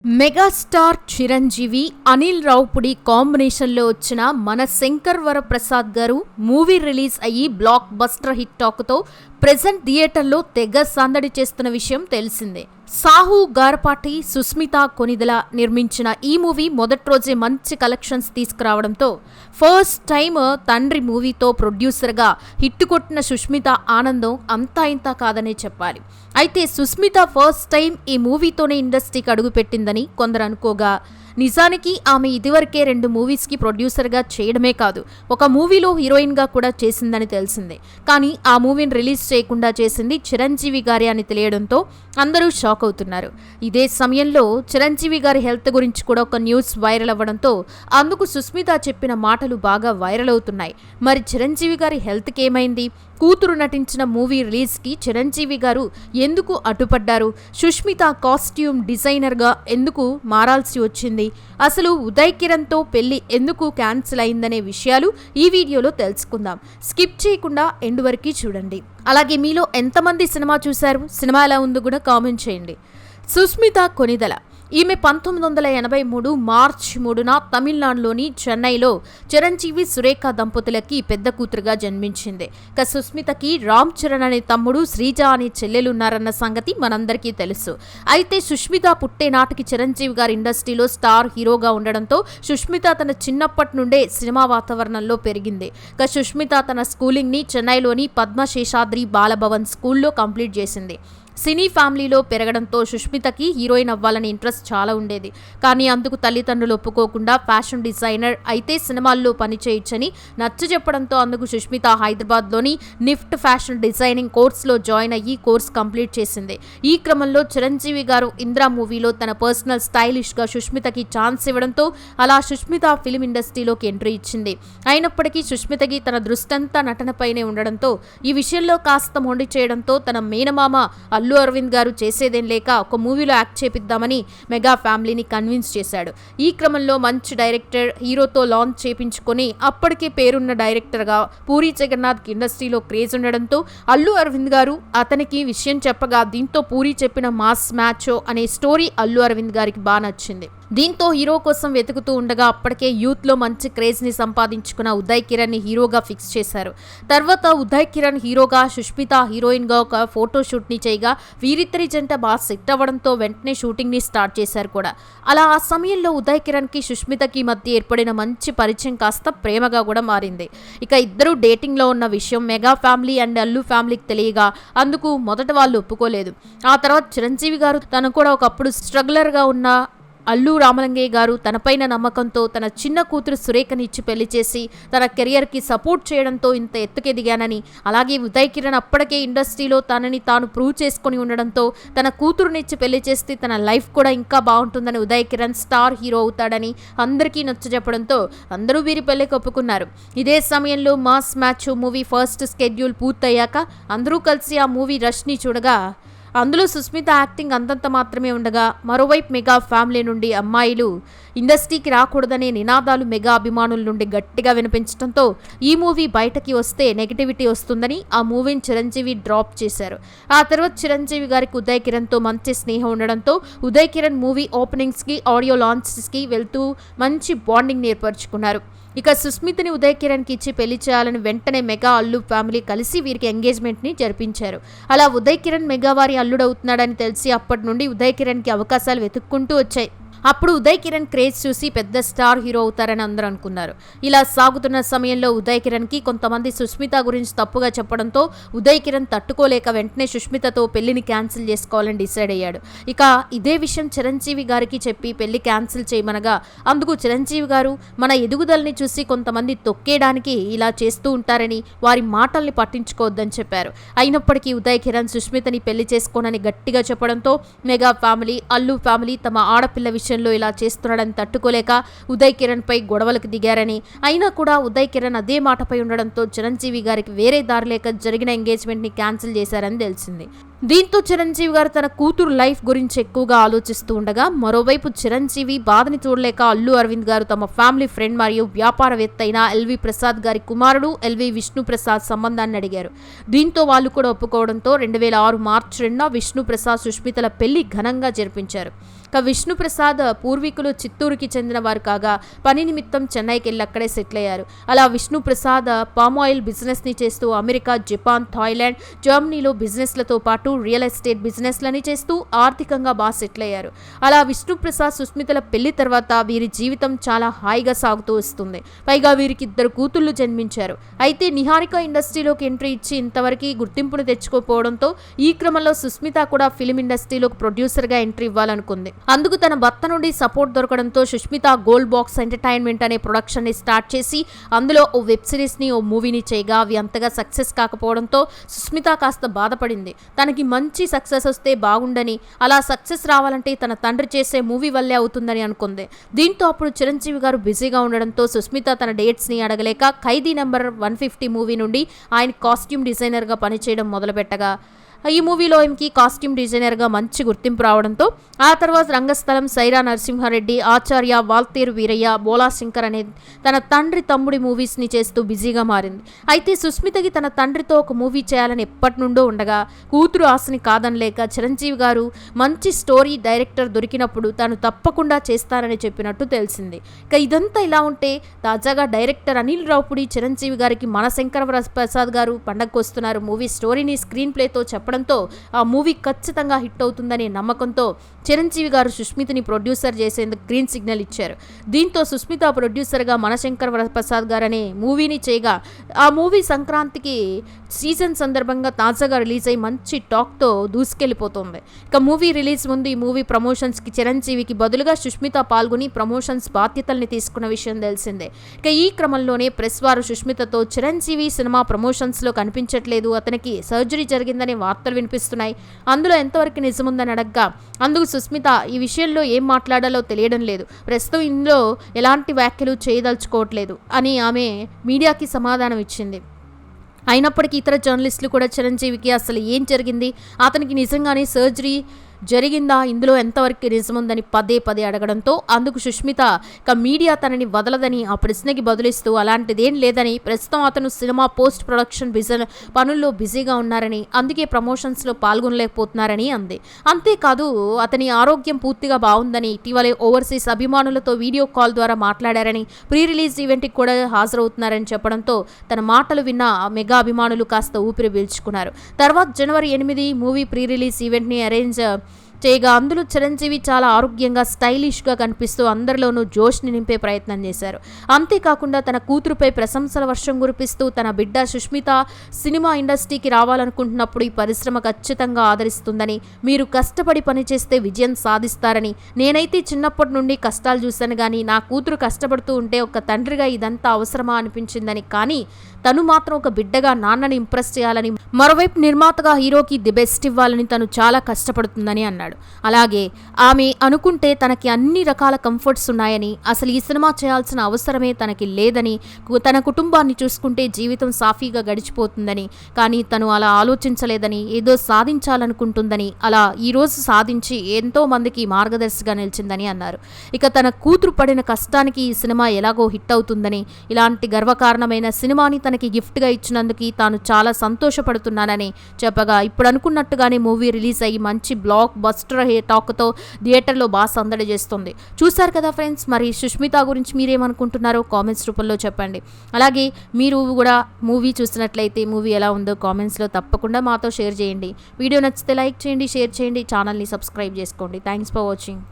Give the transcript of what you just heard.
Megastar Chiranjeevi Anil Ravipudi కాంబినేషన్లో వచ్చిన మన శంకర్ వరప్రసాద్ గారు మూవీ రిలీజ్ అయ్యి బ్లాక్ బస్టర్ హిట్ టాక్తో ప్రెజెంట్ థియేటర్లో తెగ సందడి చేస్తున్న విషయం తెలిసిందే. సాహు గారపాటి, సుస్మిత కొనిదల నిర్మించిన ఈ మూవీ మొదటి రోజే మంచి కలెక్షన్స్ తీసుకురావడంతో ఫస్ట్ టైం తండ్రి మూవీతో ప్రొడ్యూసర్గా హిట్ కొట్టిన సుస్మిత ఆనందం అంతా ఇంతా కాదనే చెప్పాలి. అయితే సుస్మిత ఫస్ట్ టైం ఈ మూవీతోనే ఇండస్ట్రీకి అడుగుపెట్టిందని కొందరు అనుకోగా, నిజానికి ఆమె ఇదివరకే 2 మూవీస్కి ప్రొడ్యూసర్గా చేయడమే కాదు, ఒక మూవీలో హీరోయిన్గా కూడా చేసిందని తెలిసిందే. కానీ ఆ మూవీని రిలీజ్ చేయకుండా చేసింది చిరంజీవి గారి అని తెలియడంతో అందరూ షాక్ అవుతున్నారు. ఇదే సమయంలో చిరంజీవి గారి హెల్త్ గురించి కూడా ఒక న్యూస్ వైరల్ అవ్వడంతో అందుకు సుస్మిత చెప్పిన మాటలు బాగా వైరల్ అవుతున్నాయి. మరి చిరంజీవి గారి హెల్త్కి ఏమైంది? కూతురు నటించిన మూవీ రిలీజ్కి చిరంజీవి గారు ఎందుకు అడ్డుపడ్డారు? సుష్మిత కాస్ట్యూమ్ డిజైనర్గా ఎందుకు మారాల్సి వచ్చింది? అసలు ఉదయ్ కిరణ్తో పెళ్లి ఎందుకు క్యాన్సిల్ అయిందనే విషయాలు ఈ వీడియోలో తెలుసుకుందాం. స్కిప్ చేయకుండా ఎండ్ వరకు చూడండి. అలాగే మీలో ఎంతమంది సినిమా చూశారు, సినిమా ఎలా ఉందో కూడా కామెంట్ చేయండి. సుస్మిత కొనిదల ఈమె 1983 మార్చి 3న తమిళనాడులోని చెన్నైలో చిరంజీవి సురేఖ దంపతులకి పెద్ద కూతురుగా జన్మించింది. ఇక సుస్మితకి రామ్ చరణ్ అనే తమ్ముడు, శ్రీజ అనే చెల్లెలున్నారన్న సంగతి మనందరికీ తెలుసు. అయితే సుష్మిత పుట్టే నాటికి చిరంజీవి గారి ఇండస్ట్రీలో స్టార్ హీరోగా ఉండడంతో సుష్మిత తన చిన్నప్పటి నుండే సినిమా వాతావరణంలో పెరిగింది. ఇక సుష్మిత తన స్కూలింగ్ని చెన్నైలోని పద్మశేషాద్రి బాలభవన్ స్కూల్లో కంప్లీట్ చేసింది. సినీ ఫ్యామిలీలో పెరగడంతో సుష్మితకి హీరోయిన్ అవ్వాలని ఇంట్రెస్ట్ చాలా ఉండేది. కానీ అందుకు తల్లిదండ్రులు ఒప్పుకోకుండా ఫ్యాషన్ డిజైనర్ అయితే సినిమాల్లో పనిచేయొచ్చని నచ్చజెప్పడంతో అందుకు సుష్మిత హైదరాబాద్లోని నిఫ్ట్ ఫ్యాషన్ డిజైనింగ్ కోర్సులో జాయిన్ అయ్యి కోర్స్ కంప్లీట్ చేసింది. ఈ క్రమంలో చిరంజీవి గారు ఇంద్రా మూవీలో తన పర్సనల్ స్టైలిష్గా సుష్మితకి ఛాన్స్ ఇవ్వడంతో అలా సుష్మిత ఫిల్మ్ ఇండస్ట్రీలోకి ఎంట్రీ ఇచ్చింది. అయినప్పటికీ సుష్మితకి తన దృష్టంతా నటనపైనే ఉండడంతో ఈ విషయంలో కాస్త మొండి చేయడంతో తన మేనమామ అల్లు అరవింద్ గారు చేసేదేం లేక ఒక మూవీలో యాక్ట్ చేపిద్దామని మెగా ఫ్యామిలీని కన్విన్స్ చేశాడు. ఈ క్రమంలో మంచి డైరెక్టర్ హీరోతో లాంచ్ చేపించుకొని అప్పటికే పేరున్న డైరెక్టర్గా పూరి జగన్నాథ్ ఇండస్ట్రీలో క్రేజ్ ఉండడంతో అల్లు అరవింద్ గారు అతనికి విషయం చెప్పగా, దీంతో పూరి చెప్పిన మాస్ మ్యాచో అనే స్టోరీ అల్లు అరవింద్ గారికి బాగా నచ్చింది. దీంతో హీరో కోసం వెతుకుతూ ఉండగా అప్పటికే యూత్లో మంచి క్రేజ్ని సంపాదించుకున్న ఉదయ్ కిరణ్ని హీరోగా ఫిక్స్ చేశారు. తర్వాత ఉదయ్ కిరణ్ హీరోగా, సుష్మిత హీరోయిన్గా ఒక ఫోటోషూట్ని చేయగా వీరిద్దరి జంట బాగా సెట్ అవ్వడంతో వెంటనే షూటింగ్ని స్టార్ట్ చేశారు కూడా. అలా ఆ సమయంలో ఉదయ్ కిరణ్కి సుష్మితకి మధ్య ఏర్పడిన మంచి పరిచయం కాస్త ప్రేమగా కూడా మారింది. ఇక ఇద్దరు డేటింగ్లో ఉన్న విషయం మెగా ఫ్యామిలీ అండ్ అల్లు ఫ్యామిలీకి తెలియగా అందుకు మొదట వాళ్ళు ఒప్పుకోలేదు. ఆ తర్వాత చిరంజీవి గారు తను కూడా ఒకప్పుడు స్ట్రగ్లర్గా ఉన్న అల్లు రామలింగయ్య గారు తనపైన నమ్మకంతో తన చిన్న కూతురు సురేఖని ఇచ్చి పెళ్లి చేసి తన కెరియర్కి సపోర్ట్ చేయడంతో ఇంత ఎత్తుకెదిగానని, అలాగే ఉదయ్ కిరణ్ అప్పటికే ఇండస్ట్రీలో తనని తాను ప్రూవ్ చేసుకుని ఉండడంతో తన కూతురునిచ్చి పెళ్లి చేస్తే తన లైఫ్ కూడా ఇంకా బాగుంటుందని, ఉదయ్ కిరణ్ స్టార్ హీరో అవుతాడని అందరికీ నచ్చజెప్పడంతో అందరూ వీరి పెళ్లికి ఒప్పుకున్నారు. ఇదే సమయంలో mass match movie first schedule పూర్తయ్యాక అందరూ కలిసి ఆ మూవీ రష్ని చూడగా అందులో సుస్మిత యాక్టింగ్ అంతంత మాత్రమే ఉండగా, మరోవైపు మెగా ఫ్యామిలీ నుండి అమ్మాయిలు ఇండస్ట్రీకి రాకూడదనే నినాదాలు మెగా అభిమానుల నుండి గట్టిగా వినిపించడంతో ఈ మూవీ బయటకి వస్తే నెగిటివిటీ వస్తుందని ఆ మూవీని చిరంజీవి డ్రాప్ చేశారు. ఆ తర్వాత చిరంజీవి గారికి ఉదయ్ కిరణ్తో మంచి స్నేహం ఉండడంతో ఉదయ్ కిరణ్ మూవీ ఓపెనింగ్స్కి, ఆడియో లాంచెస్కి వెళ్తూ మంచి బాండింగ్ ఏర్పరచుకున్నారు. ఇక సుస్మితని ఉదయ్ కిరణ్కి ఇచ్చి పెళ్లి చేయాలని వెంటనే మెగా అల్లు ఫ్యామిలీ కలిసి వీరికి ఎంగేజ్మెంట్ని జరిపించారు. అలా ఉదయ్ కిరణ్ మెగా వారి అల్లుడవుతున్నాడని తెలిసి అప్పటి నుండి ఉదయ్ కిరణ్కి అవకాశాలు వెతుక్కుంటూ వచ్చాయి. అప్పుడు ఉదయ్ కిరణ్ క్రేజ్ చూసి పెద్ద స్టార్ హీరో అవుతారని అందరూ అనుకున్నారు. ఇలా సాగుతున్న సమయంలో ఉదయ్ కిరణ్కి కొంతమంది సుష్మిత గురించి తప్పుగా చెప్పడంతో ఉదయ్ కిరణ్ తట్టుకోలేక వెంటనే సుష్మితతో పెళ్లిని క్యాన్సిల్ చేసుకోవాలని డిసైడ్ అయ్యాడు. ఇక ఇదే విషయం చిరంజీవి గారికి చెప్పి పెళ్లి క్యాన్సిల్ చేయమనగా అందుకు చిరంజీవి గారు మన ఎదుగుదలని చూసి కొంతమంది తొక్కేయడానికి ఇలా చేస్తూ ఉంటారని, వారి మాటల్ని పట్టించుకోవద్దని చెప్పారు. అయినప్పటికీ ఉదయ్ కిరణ్ సుష్మితని పెళ్లి చేసుకోనని గట్టిగా చెప్పడంతో మెగా ఫ్యామిలీ, అల్లు ఫ్యామిలీ తమ ఆడపిల్ల విషయంలో ఇలా చేస్తున్నాడని తట్టుకోలేక ఉదయ్ కిరణ్ పై గొడవలకు దిగారని, అయినా కూడా ఉదయ్ కిరణ్ అదే మాటపై ఉండడంతో చిరంజీవి గారికి వేరే దారి లేక జరిగిన ఎంగేజ్మెంట్ ని క్యాన్సిల్ చేశారని తెలిసింది. దీంతో చిరంజీవి గారు తన కూతురు లైఫ్ గురించి ఎక్కువగా ఆలోచిస్తూ ఉండగా, మరోవైపు చిరంజీవి బాధని చూడలేక అల్లు అరవింద్ గారు తమ ఫ్యామిలీ ఫ్రెండ్ మరియు వ్యాపారవేత్త అయిన ఎల్వి ప్రసాద్ గారి కుమారుడు ఎల్వి విష్ణు ప్రసాద్ సంబంధాన్ని అడిగారు. దీంతో వాళ్ళు కూడా ఒప్పుకోవడంతో 2006 మార్చి 2న విష్ణు ప్రసాద్ సుష్మితల పెళ్లి ఘనంగా జరిపించారు. ఇక విష్ణుప్రసాద్ పూర్వీకులు చిత్తూరుకి చెందిన వారు కాగా పని నిమిత్తం చెన్నైకి వెళ్ళి అక్కడే సెటిల్ అయ్యారు. అలా విష్ణుప్రసాద్ పామ్ ఆయిల్ బిజినెస్ని చేస్తూ అమెరికా, జపాన్, థాయిలాండ్, జర్మనీలో బిజినెస్లతో పాటు రియల్ ఎస్టేట్ బిజినెస్లని చేస్తూ ఆర్థికంగా బాగా సెటిల్ అయ్యారు. అలా విష్ణుప్రసాద్ సుస్మితల పెళ్లి తర్వాత వీరి జీవితం చాలా హాయిగా సాగుతూ వస్తుంది. పైగా వీరికి 2 కూతుళ్లు జన్మించారు. అయితే నిహారిక ఇండస్ట్రీలోకి ఎంట్రీ ఇచ్చి ఇంతవరకు గుర్తింపును తెచ్చుకోకపోవడంతో ఈ క్రమంలో సుస్మిత కూడా ఫిలిం ఇండస్ట్రీలోకి ప్రొడ్యూసర్గా ఎంట్రీ ఇవ్వాలనుకుంది. అందుకు తన భర్త నుండి సపోర్ట్ దొరకడంతో సుష్మిత గోల్డ్ బాక్స్ ఎంటర్టైన్మెంట్ అనే ప్రొడక్షన్ ని స్టార్ట్ చేసి అందులో ఓ వెబ్ సిరీస్ ని, ఓ మూవీని చేయగా అవి అంతగా సక్సెస్ కాకపోవడంతో సుస్మిత కాస్త బాధపడింది. తనకి మంచి సక్సెస్ వస్తే బాగుండని, అలా సక్సెస్ రావాలంటే తన తండ్రి చేసే మూవీ వల్లే అవుతుందని అనుకుంది. దీంతో అప్పుడు చిరంజీవి గారు బిజీగా ఉండడంతో సుస్మిత తన డేట్స్ ని అడగలేక ఖైదీ నెంబర్ 150 మూవీ నుండి ఆయన కాస్ట్యూమ్ డిజైనర్ గా పనిచేయడం మొదలుపెట్టగా ఈ మూవీలో ఈమెకి కాస్ట్యూమ్ డిజైనర్గా మంచి గుర్తింపు రావడంతో ఆ తర్వాత రంగస్థలం, సైరా నరసింహారెడ్డి, ఆచార్య, వాల్తేరు వీరయ్య, బోలా శంకర్ అనే తన తండ్రి తమ్ముడి మూవీస్ని చేస్తూ బిజీగా మారింది. అయితే సుస్మితకి తన తండ్రితో ఒక మూవీ చేయాలని ఎప్పటి నుండో ఉండగా కూతురు ఆశని కాదనలేక చిరంజీవి గారు మంచి స్టోరీ డైరెక్టర్ దొరికినప్పుడు తాను తప్పకుండా చేస్తానని చెప్పినట్టు తెలిసింది. ఇక ఇదంతా ఇలా ఉంటే తాజాగా డైరెక్టర్ అనిల్ రావుపుడి చిరంజీవి గారికి మన శంకర ప్రసాద్ గారు పండగకు వస్తున్నారు మూవీ స్టోరీని స్క్రీన్ ప్లేతో చెప్పడంతో ఆ మూవీ ఖచ్చితంగా హిట్ అవుతుందనే నమ్మకంతో చిరంజీవి గారు సుష్మితని ప్రొడ్యూసర్ చేసేందుకు గ్రీన్ సిగ్నల్ ఇచ్చారు. దీంతో సుష్మిత ప్రొడ్యూసర్గా మనశంకర్ ప్రసాద్ గారు అనే మూవీని చేయగా ఆ మూవీ సంక్రాంతికి సీజన్ సందర్భంగా తాజాగా రిలీజ్ అయ్యి మంచి టాక్తో దూసుకెళ్లిపోతుంది. ఇక మూవీ రిలీజ్ ముందు ఈ మూవీ ప్రమోషన్స్కి చిరంజీవికి బదులుగా సుష్మిత పాల్గొని ప్రమోషన్స్ బాధ్యతల్ని తీసుకున్న విషయం తెలిసిందే. ఇక ఈ క్రమంలోనే ప్రెస్ వారు సుష్మితతో చిరంజీవి సినిమా ప్రమోషన్స్లో కనిపించట్లేదు, అతనికి సర్జరీ జరిగిందనే వార్తలు వినిపిస్తున్నాయి, అందులో ఎంతవరకు నిజముందని అడగ్గా అందుకు సుస్మిత ఈ విషయంలో ఏం మాట్లాడాలో తెలియడం లేదు, ప్రస్తుతం ఇందులో ఎలాంటి వ్యాఖ్యలు చేయదలుచుకోవట్లేదు అని ఆమె మీడియాకి సమాధానం ఇచ్చింది. అయినప్పటికీ ఇతర జర్నలిస్టులు కూడా చిరంజీవికి అసలు ఏం జరిగింది, అతనికి నిజంగానే సర్జరీ జరిగిందా, ఇందులో ఎంతవరకు నిజముందని పదే అడగడంతో అందుకు సుష్మిత ఇక మీడియా తనని వదలదని ఆ ప్రశ్నకి బదులిస్తూ అలాంటిదేం లేదని, ప్రస్తుతం అతను సినిమా పోస్ట్ ప్రొడక్షన్ పనుల్లో బిజీగా ఉన్నారని, అందుకే ప్రమోషన్స్లో పాల్గొనలేకపోతున్నారని అంది. అంతేకాదు అతని ఆరోగ్యం పూర్తిగా బాగుందని, ఇటీవలే ఓవర్సీస్ అభిమానులతో వీడియో కాల్ ద్వారా మాట్లాడారని, ప్రీ రిలీజ్ ఈవెంట్కి కూడా హాజరవుతున్నారని చెప్పడంతో తన మాటలు విన్న మెగా అభిమానులు కాస్త ఊపిరి పీల్చుకున్నారు. తర్వాత జనవరి 8 మూవీ ప్రీ రిలీజ్ ఈవెంట్ని అరేంజ్ చేయగా అందులో చిరంజీవి చాలా ఆరోగ్యంగా స్టైలిష్గా కనిపిస్తూ అందరిలోనూ జోష్ని నింపే ప్రయత్నం చేశారు. అంతేకాకుండా తన కూతురుపై ప్రశంసల వర్షం కురిపిస్తూ తన బిడ్డ సుష్మిత సినిమా ఇండస్ట్రీకి రావాలనుకుంటున్నప్పుడు ఈ పరిశ్రమ ఖచ్చితంగా ఆదరిస్తుందని, మీరు కష్టపడి పనిచేస్తే విజయం సాధిస్తారని, నేనైతే చిన్నప్పటి నుండి కష్టాలు చూశాను కానీ నా కూతురు కష్టపడుతూ ఉంటే ఒక తండ్రిగా ఇదంతా అవసరమా అనిపించిందని, కానీ తను మాత్రం ఒక బిడ్డగా నాన్నని ఇంప్రెస్ చేయాలని, మరోవైపు నిర్మాతగా హీరోకి ది బెస్ట్ ఇవ్వాలని తను చాలా కష్టపడుతుందని అన్నాడు. అలాగే ఆమె అనుకుంటే తనకి అన్ని రకాల కంఫర్ట్స్ ఉన్నాయని, అసలు ఈ సినిమా చేయాల్సిన అవసరమే తనకి లేదని, తన కుటుంబాన్ని చూసుకుంటే జీవితం సాఫీగా గడిచిపోతుందని, కానీ తను అలా ఆలోచించలేదని, ఏదో సాధించాలనుకుంటుందని, అలా ఈరోజు సాధించి ఎంతో మందికి మార్గదర్శిగా నిలిచిందని అన్నారు. ఇక తన కూతురు పడిన కష్టానికి ఈ సినిమా ఎలాగో హిట్ అవుతుందని, ఇలాంటి గర్వకారణమైన సినిమాని తనకి గిఫ్ట్గా ఇచ్చినందుకు తాను చాలా సంతోషపడుతున్నానని చెప్పగా ఇప్పుడు అనుకున్నట్టుగానే మూవీ రిలీజ్ అయ్యి మంచి బ్లాక్ బస్టర్ టాక్తో థియేటర్లో బాగా సందడి చేస్తుంది. చూశారు కదా ఫ్రెండ్స్, మరి సుష్మిత గురించి మీరేమనుకుంటున్నారో కామెంట్స్ రూపంలో చెప్పండి. అలాగే మీరు కూడా మూవీ చూసినట్లయితే మూవీ ఎలా ఉందో కామెంట్స్లో తప్పకుండా మాతో షేర్ చేయండి. వీడియో నచ్చితే లైక్ చేయండి, షేర్ చేయండి, ఛానల్ని సబ్స్క్రైబ్ చేసుకోండి. Thanks for watching.